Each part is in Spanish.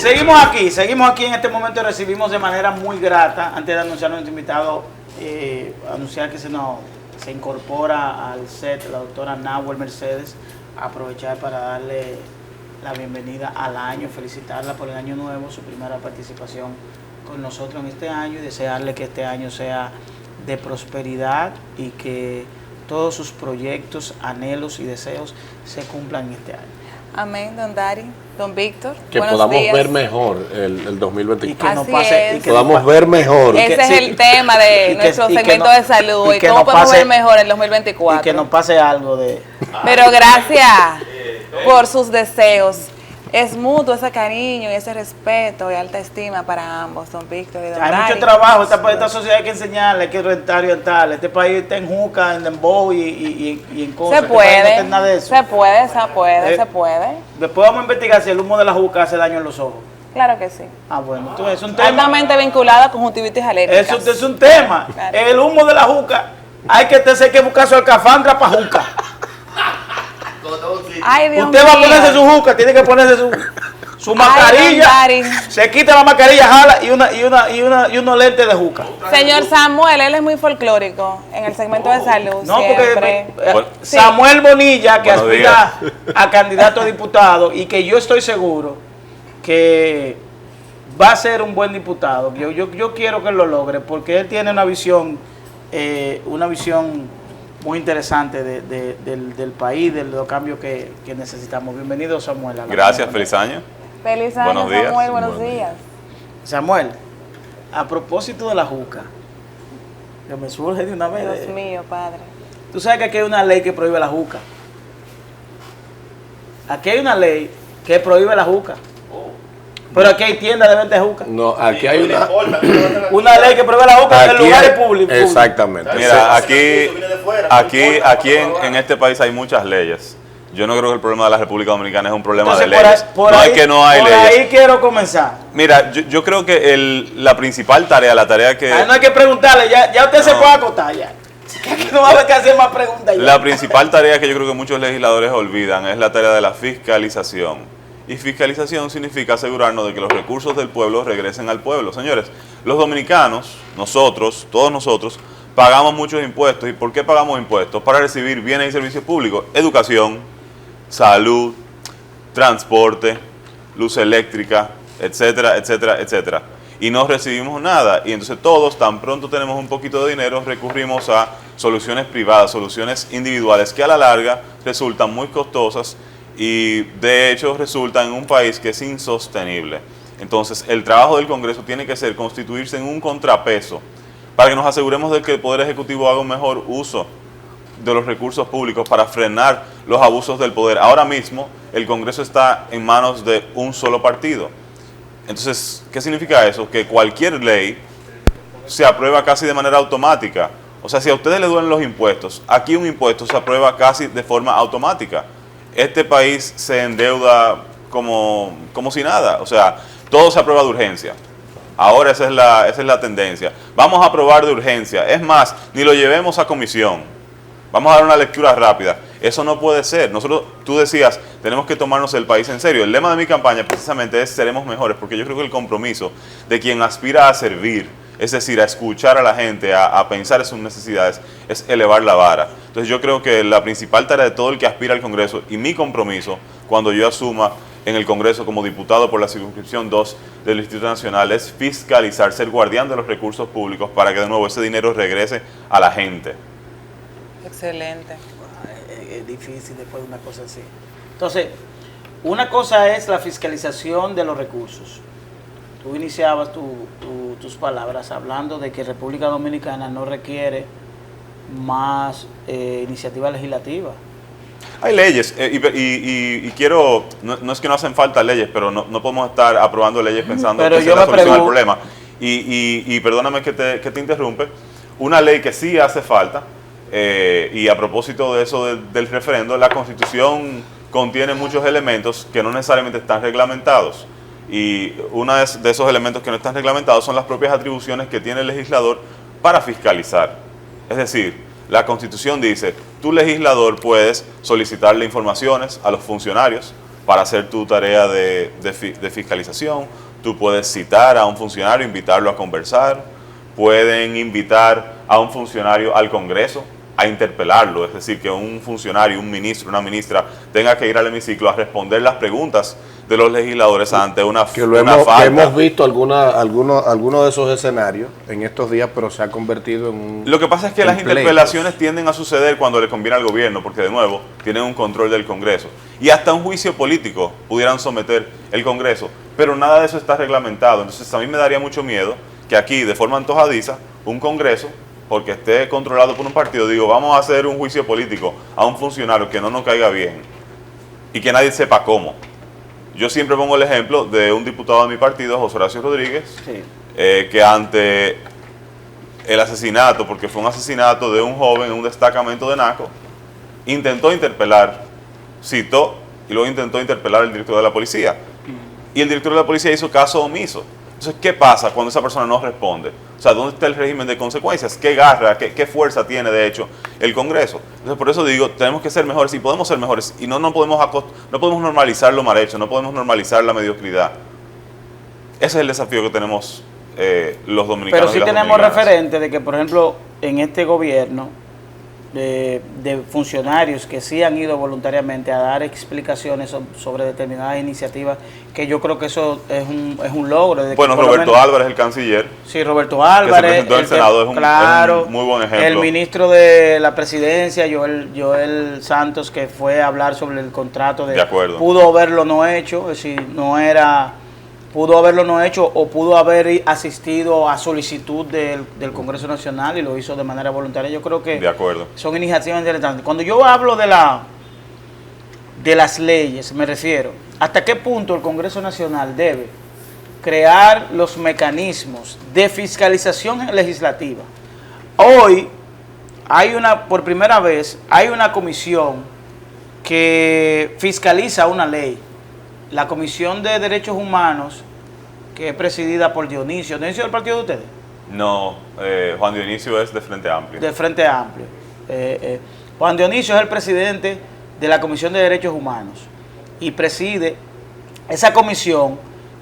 seguimos aquí en este momento. Recibimos de manera muy grata, antes de anunciar a nuestro invitado, anunciar que se incorpora al set la doctora Nahuel Mercedes. Aprovechar para darle la bienvenida al año, felicitarla por el año nuevo, su primera participación con nosotros en este año, y desearle que este año sea de prosperidad y que todos sus proyectos, anhelos y deseos se cumplan en este año. Amén, don Dari, don Víctor. Que podamos ver mejor el 2024. Y que nos pase, podamos ver mejor. Ese es el tema de nuestro segmento de salud. Y cómo podemos ver mejor el 2024. Y que nos pase algo de... Pero gracias por sus deseos. Es mutuo ese cariño y ese respeto y alta estima para ambos, don Víctor y don Dari. Hay mucho trabajo, esta sociedad hay que enseñarle, hay que rentar y rentar. Este país está en juca, en dembow y en cosas. Se puede, nada de eso. se puede. Después vamos a investigar si el humo de la juca hace daño en los ojos. Claro que sí. Ah, bueno, entonces es un tema. Altamente vinculado a conjuntivitis alérgica. Eso es un tema. Claro. El humo de la juca, hay que buscar su alcafandra para juca. Ay, Dios Usted va a ponerse su juca, tiene que ponerse su mascarilla. Se quita la mascarilla, jala y unos lentes de juca. Señor Samuel, él es muy folclórico en el segmento de salud. No, porque Samuel Bonilla, que aspira a candidato a diputado, y que yo estoy seguro que va a ser un buen diputado. Yo quiero que lo logre, porque él tiene una visión muy interesante del país, de los cambios que necesitamos. Bienvenido, Samuel. Gracias, feliz año. Feliz año, buenos días. Samuel, buenos días. Samuel, a propósito de la juca, que me surge de una vez. Dios mío, padre. Tú sabes que aquí hay una ley que prohíbe la juca. Aquí hay una ley que prohíbe la juca. Pero aquí hay tiendas de venta de juca. No, aquí hay una ley que prohíbe la juca en lugares públicos. Exactamente. Mira, aquí en este país hay muchas leyes. Yo no creo que el problema de la República Dominicana es un problema de leyes. No hay leyes. Ahí quiero comenzar. Mira, yo creo que la principal tarea, la tarea que... no hay que preguntarle, ya usted se puede acotar ya. Aquí no va a haber que hacer más preguntas ya. La principal tarea que yo creo que muchos legisladores olvidan es la tarea de la fiscalización. Y fiscalización significa asegurarnos de que los recursos del pueblo regresen al pueblo. Señores, los dominicanos, nosotros, todos nosotros, pagamos muchos impuestos. ¿Y por qué pagamos impuestos? Para recibir bienes y servicios públicos. Educación, salud, transporte, luz eléctrica, etcétera, etcétera, etcétera. Y no recibimos nada. Y entonces todos, tan pronto tenemos un poquito de dinero, recurrimos a soluciones privadas, soluciones individuales que a la larga resultan muy costosas y de hecho resultan en un país que es insostenible. Entonces el trabajo del Congreso tiene que ser constituirse en un contrapeso para que nos aseguremos de que el Poder Ejecutivo haga un mejor uso de los recursos públicos para frenar los abusos del poder. Ahora mismo el Congreso está en manos de un solo partido. Entonces, ¿qué significa eso? Que cualquier ley se aprueba casi de manera automática. O sea, si a ustedes les duelen los impuestos, aquí un impuesto se aprueba casi de forma automática. Este país se endeuda como si nada. O sea, todo se aprueba de urgencia. Ahora esa es la tendencia. Vamos a aprobar de urgencia. Es más, ni lo llevemos a comisión. Vamos a dar una lectura rápida. Eso no puede ser. Tú decías, tenemos que tomarnos el país en serio. El lema de mi campaña precisamente es seremos mejores, porque yo creo que el compromiso de quien aspira a servir, es decir, a escuchar a la gente, a pensar en sus necesidades, es elevar la vara. Entonces yo creo que la principal tarea de todo el que aspira al Congreso, y mi compromiso cuando yo asuma en el Congreso como diputado por la circunscripción 2 del Distrito Nacional, es fiscalizar, ser guardián de los recursos públicos para que de nuevo ese dinero regrese a la gente. Excelente. Es difícil después de una cosa así. Entonces, una cosa es la fiscalización de los recursos. Tú iniciabas tus palabras hablando de que República Dominicana no requiere más iniciativa legislativa. Hay leyes y quiero, no es que no hacen falta leyes, pero no podemos estar aprobando leyes pensando que esa es la solución al problema. Y perdóname que te interrumpe, una ley que sí hace falta, y a propósito de eso del referendo, la Constitución contiene muchos elementos que no necesariamente están reglamentados. Y uno de esos elementos que no están reglamentados son las propias atribuciones que tiene el legislador para fiscalizar. Es decir, la Constitución dice, tú legislador puedes solicitarle informaciones a los funcionarios, para hacer tu tarea de fiscalización. Tú puedes citar a un funcionario, invitarlo a conversar, pueden invitar a un funcionario al Congreso a interpelarlo, es decir, que un funcionario, un ministro, una ministra tenga que ir al hemiciclo a responder las preguntas de los legisladores ante una Que falta. que hemos visto algunos de esos escenarios en estos días, pero se ha convertido en un... Lo que pasa es que las pleitos. interpelaciones tienden a suceder cuando le conviene al gobierno, porque de nuevo tienen un control del Congreso. Y hasta un juicio político pudieran someter el Congreso, pero nada de eso está reglamentado. Entonces a mí me daría mucho miedo que aquí, de forma antojadiza, un Congreso, porque esté controlado por un partido, digo, vamos a hacer un juicio político a un funcionario que no nos caiga bien y que nadie sepa cómo. Yo siempre pongo el ejemplo de un diputado de mi partido, José Horacio Rodríguez, Sí. Que ante el asesinato, porque fue un asesinato de un joven en un destacamento de Naco, intentó interpelar, citó y luego intentó interpelar al director de la policía. Y el director de la policía hizo caso omiso. Entonces, ¿qué pasa cuando esa persona no responde? O sea, ¿dónde está el régimen de consecuencias? ¿Qué garra, qué fuerza tiene, de hecho, el Congreso? Entonces, por eso digo, tenemos que ser mejores y podemos ser mejores. Y no podemos normalizar lo mal hecho, no podemos normalizar la mediocridad. Ese es el desafío que tenemos los dominicanos. Pero sí y las tenemos dominicanas. referentes de que, por ejemplo, en este gobierno, de funcionarios que sí han ido voluntariamente a dar explicaciones sobre determinadas iniciativas, que yo creo que eso es un logro. De que Bueno, por lo Roberto menos- Álvarez, el canciller, Sí, Roberto Álvarez. presentó en el Senado, es un muy buen ejemplo. El ministro de la presidencia, Joel Santos, que fue a hablar sobre el contrato De acuerdo. pudo haberlo no hecho, es decir, pudo haberlo no hecho o pudo haber asistido a solicitud del Congreso Nacional y lo hizo de manera voluntaria. Yo creo que de acuerdo. son iniciativas interesantes. Cuando yo hablo de las leyes, me refiero, ¿hasta qué punto el Congreso Nacional debe crear los mecanismos de fiscalización legislativa? Hoy por primera vez, hay una comisión que fiscaliza una ley. La Comisión de Derechos Humanos, que es presidida por Dionisio. ¿Dionisio es del partido de ustedes? No, Juan Dionisio es de Frente Amplio. De Frente Amplio. Juan Dionisio es el presidente de la Comisión de Derechos Humanos y preside esa comisión.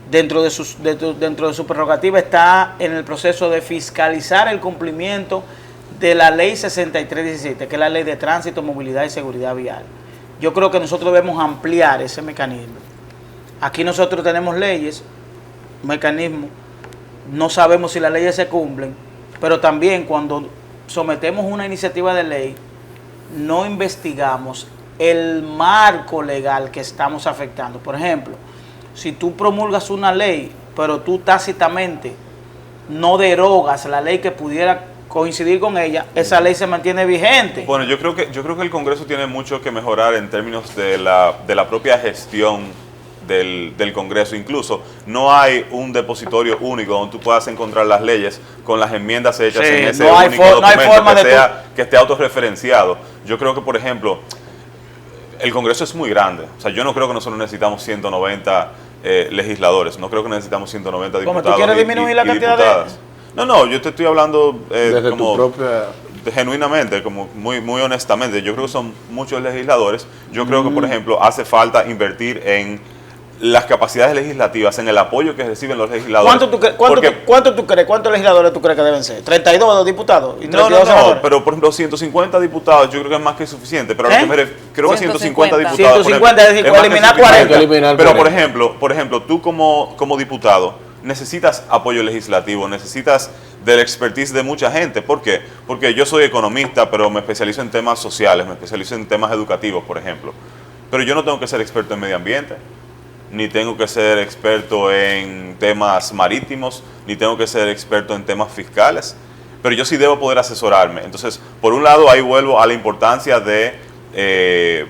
Dentro de su prerrogativa está en el proceso de fiscalizar el cumplimiento de la ley 6317, que es la ley de tránsito, movilidad y seguridad vial. Yo creo que nosotros debemos ampliar ese mecanismo. Aquí nosotros tenemos leyes, mecanismos, no sabemos si las leyes se cumplen, pero también cuando sometemos una iniciativa de ley, no investigamos el marco legal que estamos afectando. Por ejemplo, si tú promulgas una ley, pero tú tácitamente no derogas la ley que pudiera coincidir con ella, esa ley se mantiene vigente. Bueno, yo creo que el Congreso tiene mucho que mejorar en términos de la propia gestión del Congreso. Incluso no hay un depositorio único donde tú puedas encontrar las leyes con las enmiendas hechas Sí, en ese no hay único no hay documento forma que esté autorreferenciado. Yo creo que, por ejemplo, el Congreso es muy grande. O sea, yo no creo que nosotros necesitamos 190 legisladores. No creo que necesitamos 190 ¿Cómo, diputados. tú quieres disminuir la cantidad de diputadas. No, yo te estoy hablando desde como tu propia... genuinamente, como muy honestamente. Yo creo que son muchos legisladores. Yo creo que, por ejemplo, hace falta invertir en las capacidades legislativas, en el apoyo que reciben los legisladores. ¿Cuántos legisladores tú crees que deben ser? ¿32 diputados? Y No, 32 senadores. pero por ejemplo 150 diputados yo creo que es más que suficiente, pero a lo que me creo que 150 150 diputados, 150, es decir, más que eliminar suficiente. 40. Eliminar Pero 40. por ejemplo, tú como diputado necesitas apoyo legislativo, necesitas del expertise de mucha gente. ¿Por qué? Porque yo soy economista, pero me especializo en temas sociales, me especializo en temas educativos, por ejemplo. Pero yo no tengo que ser experto en medio ambiente, ni tengo que ser experto en temas marítimos, ni tengo que ser experto en temas fiscales, pero yo sí debo poder asesorarme. Entonces, por un lado, ahí vuelvo a la importancia de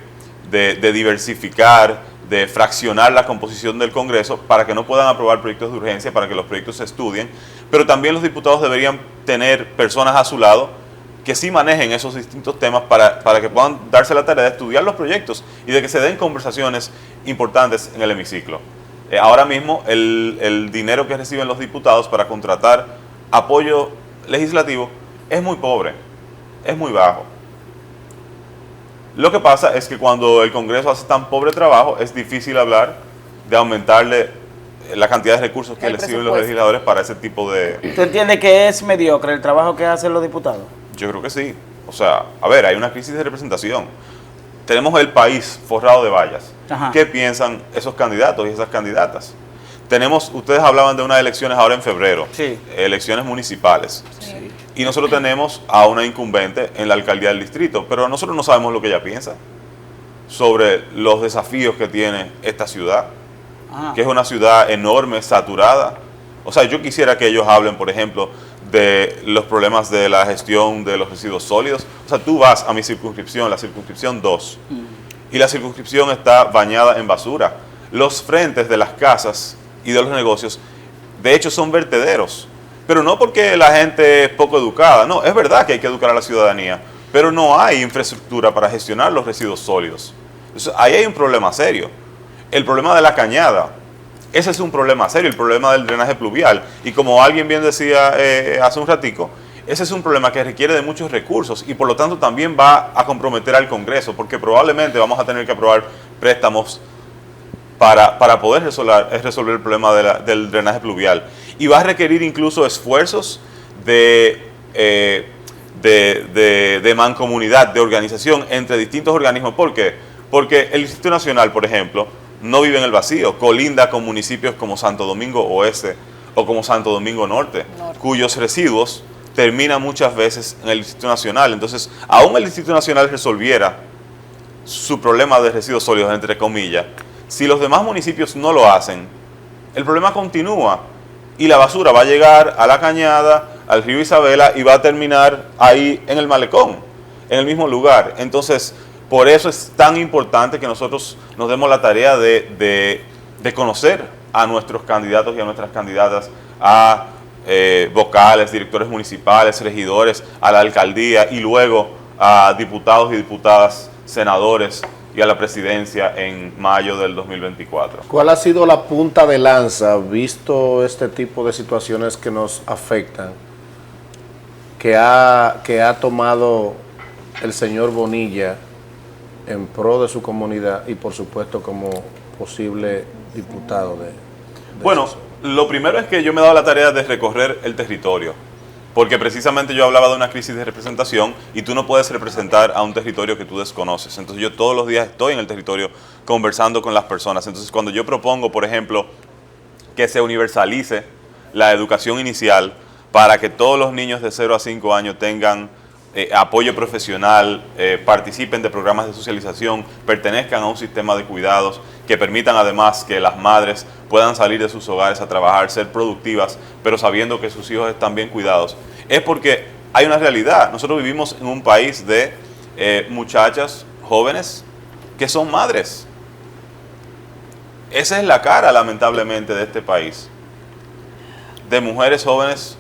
diversificar, de fraccionar la composición del Congreso para que no puedan aprobar proyectos de urgencia, para que los proyectos se estudien, pero también los diputados deberían tener personas a su lado que sí manejen esos distintos temas para que puedan darse la tarea de estudiar los proyectos y de que se den conversaciones importantes en el hemiciclo. Ahora mismo el dinero que reciben los diputados para contratar apoyo legislativo es muy pobre, es muy bajo. Lo que pasa es que cuando el Congreso hace tan pobre trabajo, es difícil hablar de aumentarle la cantidad de recursos que El le sirven los presupuesto. legisladores para ese tipo de... ¿Tú entiendes que es mediocre el trabajo que hacen los diputados? Yo creo que sí. O sea, a ver, hay una crisis de representación. Tenemos el país forrado de vallas. Ajá. ¿Qué piensan esos candidatos y esas candidatas? Ustedes hablaban de unas elecciones ahora en febrero, Sí. elecciones municipales. Sí. Y nosotros tenemos a una incumbente en la alcaldía del distrito, pero nosotros no sabemos lo que ella piensa sobre los desafíos que tiene esta ciudad, Ah. que es una ciudad enorme, saturada. O sea, yo quisiera que ellos hablen, por ejemplo, de los problemas de la gestión de los residuos sólidos. O sea, tú vas a mi circunscripción, la circunscripción 2, y la circunscripción está bañada en basura. Los frentes de las casas y de los negocios, de hecho, son vertederos. Pero no porque la gente es poco educada, no, es verdad que hay que educar a la ciudadanía, pero no hay infraestructura para gestionar los residuos sólidos. Entonces, ahí hay un problema serio. El problema de la cañada, ese es un problema serio, el problema del drenaje pluvial. Y como alguien bien decía hace un ratico, ese es un problema que requiere de muchos recursos y por lo tanto también va a comprometer al Congreso, porque probablemente vamos a tener que aprobar préstamos para poder resolver el problema del drenaje pluvial. Y va a requerir incluso esfuerzos de mancomunidad, de organización entre distintos organismos. ¿Por qué? Porque el Distrito Nacional, por ejemplo, no vive en el vacío, colinda con municipios como Santo Domingo Oeste o como Santo Domingo Norte, cuyos residuos terminan muchas veces en el Distrito Nacional. Entonces, aún el Distrito Nacional resolviera su problema de residuos sólidos, entre comillas, si los demás municipios no lo hacen, el problema continúa y la basura va a llegar a la cañada, al río Isabela y va a terminar ahí en el malecón, en el mismo lugar. Entonces, por eso es tan importante que nosotros nos demos la tarea de conocer a nuestros candidatos y a nuestras candidatas, a vocales, directores municipales, regidores, a la alcaldía y luego a diputados y diputadas, senadores y a la presidencia en mayo del 2024. ¿Cuál ha sido la punta de lanza, visto este tipo de situaciones que nos afectan, que ha tomado el señor Bonilla en pro de su comunidad y por supuesto como posible diputado de Bueno, lo primero es que yo me he dado la tarea de recorrer el territorio, porque precisamente yo hablaba de una crisis de representación y tú no puedes representar a un territorio que tú desconoces. Entonces yo todos los días estoy en el territorio conversando con las personas. Entonces cuando yo propongo, por ejemplo, que se universalice la educación inicial para que todos los niños de 0 a 5 años tengan apoyo profesional, participen de programas de socialización, pertenezcan a un sistema de cuidados que permitan además que las madres puedan salir de sus hogares a trabajar, ser productivas, pero sabiendo que sus hijos están bien cuidados. Es porque hay una realidad. Nosotros vivimos en un país de muchachas jóvenes que son madres. Esa es la cara, lamentablemente, de este país. De mujeres jóvenes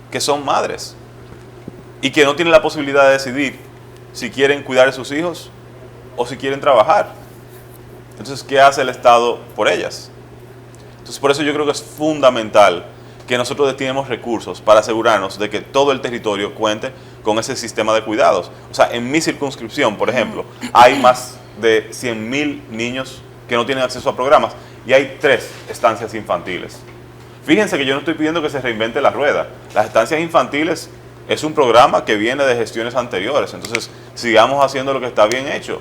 que son madres y que no tienen la posibilidad de decidir si quieren cuidar de sus hijos o si quieren trabajar. Entonces, ¿qué hace el Estado por ellas? Entonces, por eso yo creo que es fundamental que nosotros destinemos recursos para asegurarnos de que todo el territorio cuente con ese sistema de cuidados. O sea, en mi circunscripción, por ejemplo, hay más de 100.000 niños que no tienen acceso a programas y hay 3 estancias infantiles. Fíjense que yo no estoy pidiendo que se reinvente la rueda. Las estancias infantiles es un programa que viene de gestiones anteriores. Entonces, sigamos haciendo lo que está bien hecho.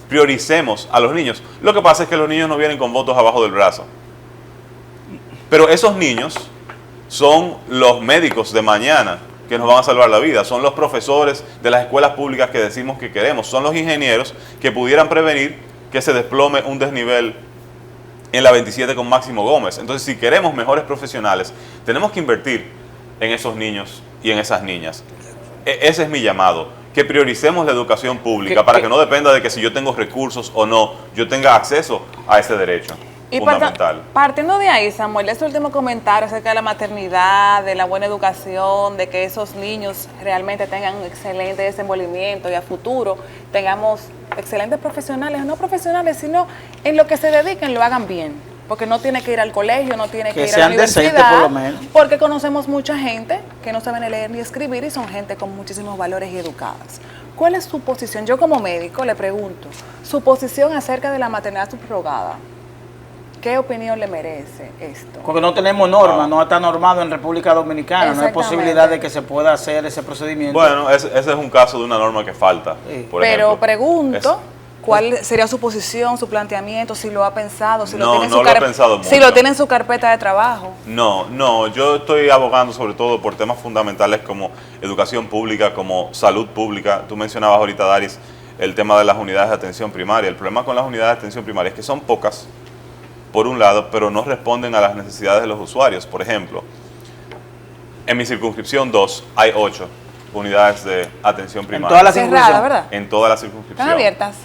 Prioricemos a los niños. Lo que pasa es que los niños no vienen con votos abajo del brazo. Pero esos niños son los médicos de mañana que nos van a salvar la vida. Son los profesores de las escuelas públicas que decimos que queremos. Son los ingenieros que pudieran prevenir que se desplome un desnivel en la 27 con Máximo Gómez. Entonces, si queremos mejores profesionales, tenemos que invertir en esos niños y en esas niñas. Ese es mi llamado, que prioricemos la educación pública para que no dependa de que si yo tengo recursos o no, yo tenga acceso a ese derecho fundamental. Partiendo de ahí, Samuel, ese último comentario acerca de la maternidad, de la buena educación, de que esos niños realmente tengan un excelente desenvolvimiento y a futuro tengamos excelentes profesionales, no profesionales, sino en lo que se dediquen lo hagan bien. Porque no tiene que ir al colegio, no tiene que ir a la universidad, por lo menos. porque conocemos mucha gente que no sabe ni leer ni escribir y son gente con muchísimos valores y educadas. ¿Cuál es su posición? Yo como médico le pregunto, su posición acerca de la maternidad subrogada. ¿Qué opinión le merece esto? Porque no tenemos normas, no está normado en República Dominicana, no hay Exactamente. posibilidad de que se pueda hacer ese procedimiento. Bueno, ese es un caso de una norma que falta. Sí. Por Pero ejemplo. pregunto, ¿cuál sería su posición, su planteamiento, si lo ha pensado, si No, lo tiene en no su lo he pensado si mucho. lo tiene en su carpeta de trabajo? No, yo estoy abogando sobre todo por temas fundamentales como educación pública, como salud pública. Tú mencionabas ahorita, Daris, el tema de las unidades de atención primaria. El problema con las unidades de atención primaria es que son pocas, por un lado, pero no responden a las necesidades de los usuarios. Por ejemplo, en mi circunscripción 2 hay 8 unidades de atención primaria. todas las Cerrada, circunscripción. ¿verdad? En toda la ¿Están circunscripción. abiertas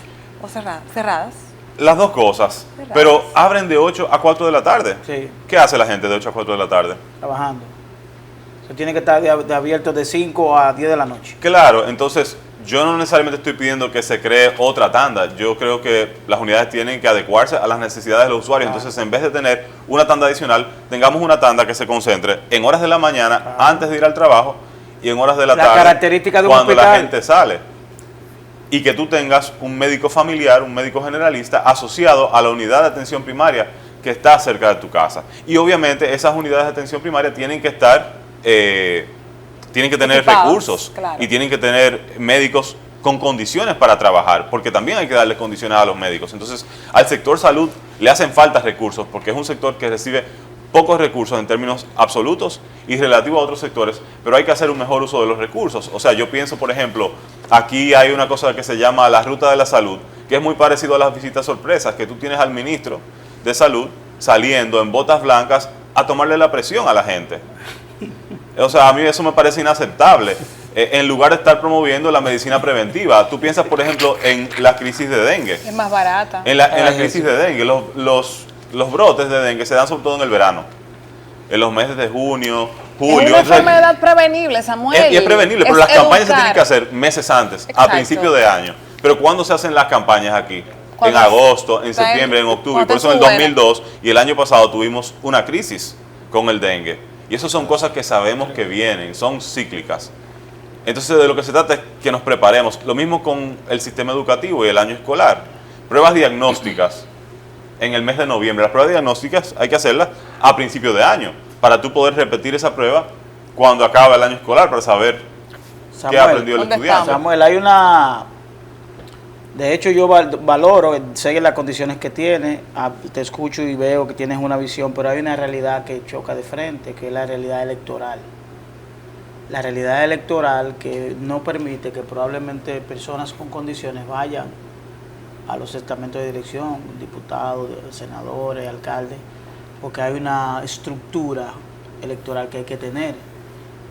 o cerradas? Cerradas. Las dos cosas, Cerradas. pero abren de 8 a 4 de la tarde. Sí. ¿Qué hace la gente de 8 a 4 de la tarde? Trabajando. Se tiene que estar de abierto de 5 a 10 de la noche. Claro, entonces yo no necesariamente estoy pidiendo que se cree otra tanda. Yo creo que las unidades tienen que adecuarse a las necesidades de los usuarios. Entonces, en vez de tener una tanda adicional, tengamos una tanda que se concentre en horas de la mañana, antes de ir al trabajo, y en horas de la La tarde, característica de un cuando la hospital. gente sale. Y que tú tengas un médico familiar, un médico generalista asociado a la unidad de atención primaria que está cerca de tu casa. Y obviamente esas unidades de atención primaria tienen que estar, tienen que tener Equipados, recursos, claro. y tienen que tener médicos con condiciones para trabajar, porque también hay que darle condiciones a los médicos. Entonces, al sector salud le hacen falta recursos, porque es un sector que recibe pocos recursos en términos absolutos y relativo a otros sectores, pero hay que hacer un mejor uso de los recursos. O sea, yo pienso, por ejemplo, aquí hay una cosa que se llama la ruta de la salud, que es muy parecido a las visitas sorpresas, que tú tienes al ministro de salud saliendo en botas blancas a tomarle la presión a la gente. O sea, a mí eso me parece inaceptable. En lugar de estar promoviendo la medicina preventiva, tú piensas, por ejemplo, en la crisis de dengue. Es más barata. En la crisis de dengue, los brotes de dengue se dan sobre todo en el verano, en los meses de junio, julio. Es una Entonces, enfermedad prevenible, Samuel. y es prevenible, pero Es las campañas se educar. tienen que hacer meses antes, Exacto. a principio de año. Pero ¿cuándo se hacen las campañas aquí? En Cuando agosto, en está septiembre, en octubre. cuando Por eso en el está buena. 2002 y el año pasado tuvimos una crisis con el dengue. Y eso son cosas que sabemos que vienen, son cíclicas. Entonces, de lo que se trata es que nos preparemos. Lo mismo con el sistema educativo y el año escolar. Pruebas diagnósticas en el mes de noviembre. Las pruebas diagnósticas hay que hacerlas a principio de año para tú poder repetir esa prueba cuando acaba el año escolar, para saber qué aprendió el ¿dónde estudiante. estamos? Samuel, hay una... De hecho, yo valoro, sé las condiciones que tiene, te escucho y veo que tienes una visión, pero hay una realidad que choca de frente, que es la realidad electoral. La realidad electoral que no permite que probablemente personas con condiciones vayan a los estamentos de dirección, diputados, senadores, alcaldes, porque hay una estructura electoral que hay que tener.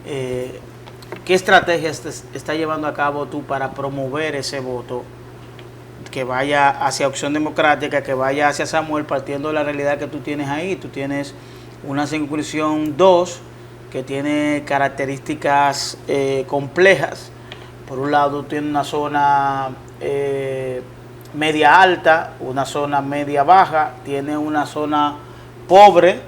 ¿Qué estrategia está llevando a cabo tú para promover ese voto que vaya hacia Opción Democrática, que vaya hacia Samuel, partiendo de la realidad que tú tienes ahí? Tú tienes una circunscripción 2 que tiene características complejas. Por un lado, tiene una zona media alta, una zona media baja, tiene una zona pobre.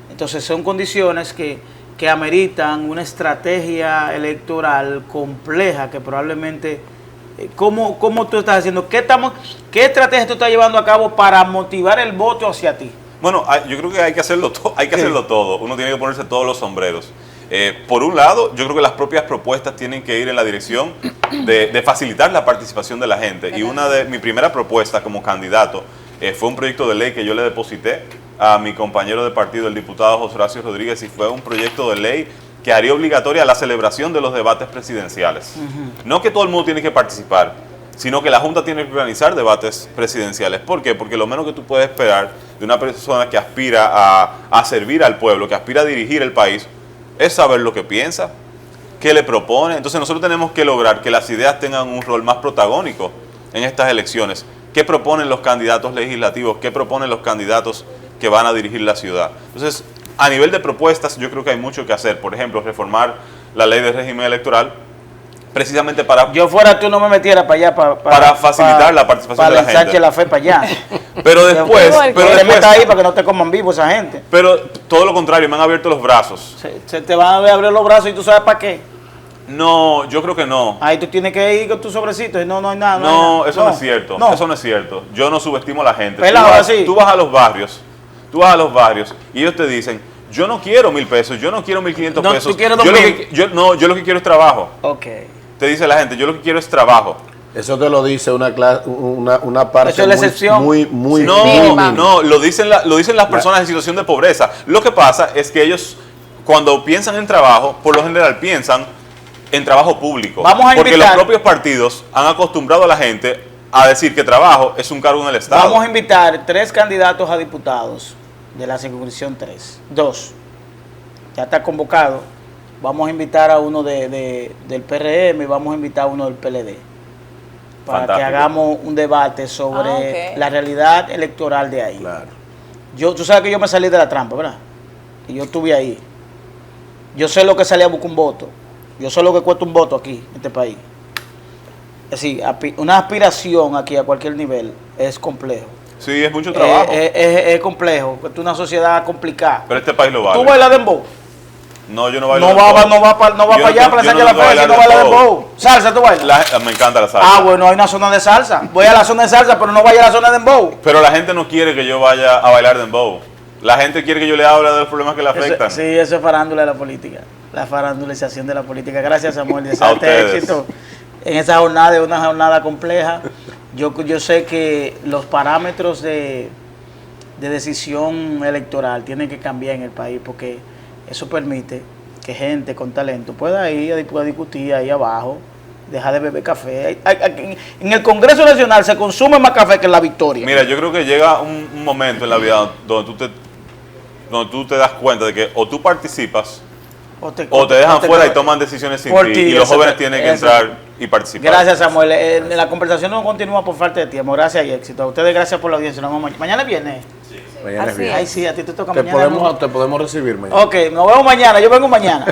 Entonces son condiciones que ameritan una estrategia electoral compleja que probablemente... ¿Cómo tú estás haciendo? ¿Qué estrategia tú estás llevando a cabo para motivar el voto hacia ti? Bueno, yo creo que hay que hacerlo todo. Uno tiene que ponerse todos los sombreros. Por un lado, yo creo que las propias propuestas tienen que ir en la dirección de facilitar la participación de la gente. Y mi primera propuesta como candidato fue un proyecto de ley que yo le deposité a mi compañero de partido, el diputado José Horacio Rodríguez, y fue un proyecto de ley que haría obligatoria la celebración de los debates presidenciales. No que todo el mundo tiene que participar, sino que la Junta tiene que organizar debates presidenciales. ¿Por qué? Porque lo menos que tú puedes esperar de una persona que aspira a servir al pueblo, que aspira a dirigir el país, es saber lo que piensa, qué le propone. Entonces nosotros tenemos que lograr que las ideas tengan un rol más protagónico en estas elecciones. ¿Qué proponen los candidatos legislativos? ¿Qué proponen los candidatos que van a dirigir la ciudad? Entonces, a nivel de propuestas, yo creo que hay mucho que hacer. Por ejemplo, reformar la ley de régimen electoral, precisamente para... Yo fuera tú no me metiera para allá para facilitar la participación de la gente. Sánchez la fe para allá. Pero después... que le meta ahí para que no te coman vivo esa gente. Pero todo lo contrario, me han abierto los brazos. Se te van a abrir los brazos y tú sabes para qué. No, yo creo que no. Ahí tú tienes que ir con tu sobrecito y no hay nada. No, hay eso nada. no es cierto. No. Eso no es cierto. Yo no subestimo a la gente. Pelado, así. Tú vas a los barrios y ellos te dicen, yo no quiero 1.000 pesos, yo no quiero 1.500 No, pesos. tú quieres Yo 2.000. yo lo que quiero es trabajo. Ok. Te dice la gente, yo lo que quiero es trabajo. Eso te lo dice una parte Eso es la excepción. muy No, mínima. no, lo dicen las personas en situación de pobreza. Lo que pasa es que ellos, cuando piensan en trabajo, por lo general piensan en trabajo público. Vamos a porque invitar- los propios partidos han acostumbrado a la gente a decir que trabajo es un cargo en el Estado. Vamos a invitar 3 candidatos a diputados de la circunscripción 3. 2. Ya está convocado. Vamos a invitar a uno del PRM y vamos a invitar a uno del PLD. Para Fantástico. que hagamos un debate sobre Ok. la realidad electoral de ahí. Claro. Tú sabes que yo me salí de la trampa, ¿verdad? Y yo estuve ahí. Yo sé lo que salía a buscar un voto. Yo sé lo que cuesta un voto aquí, en este país. Es decir, una aspiración aquí a cualquier nivel es complejo. Sí, es mucho trabajo. Es complejo. Es una sociedad complicada. pero este país lo vale. ¿Tú bailas dembow? No, yo no bailo No va dembow. para Yo allá, para yo enseñar la tengo que feria, si no bailar baila dembow. dembow. Salsa, ¿tú bailas? Me encanta la salsa. Bueno, hay una zona de salsa. Voy a la zona de salsa, pero no vaya a la zona de dembow. Pero la gente no quiere que yo vaya a bailar dembow. La gente quiere que yo le hable de los problemas que le afectan. Sí, eso es farándula de la política. La farandulización de la política. Gracias, Samuel. A Desearte ustedes. éxito en esa jornada, es una jornada compleja. Yo sé que los parámetros de decisión electoral tienen que cambiar en el país porque eso permite que gente con talento pueda ir a discutir ahí abajo, dejar de beber café. En el Congreso Nacional se consume más café que en la victoria. Mira, yo creo que llega un momento en la vida donde tú te das cuenta de que o tú participas o te dejan fuera y toman decisiones sin Por ti. ti, Y los eso, jóvenes tienen que eso. entrar y participar. Gracias, Samuel. La conversación no continúa por falta de tiempo. Gracias y éxito. A ustedes gracias por la audiencia. Nos vemos mañana viene. Mañana es Así viernes. Ay, sí, a ti te toca Te mañana. podemos recibir mañana. Ok, nos vemos mañana. Yo vengo mañana.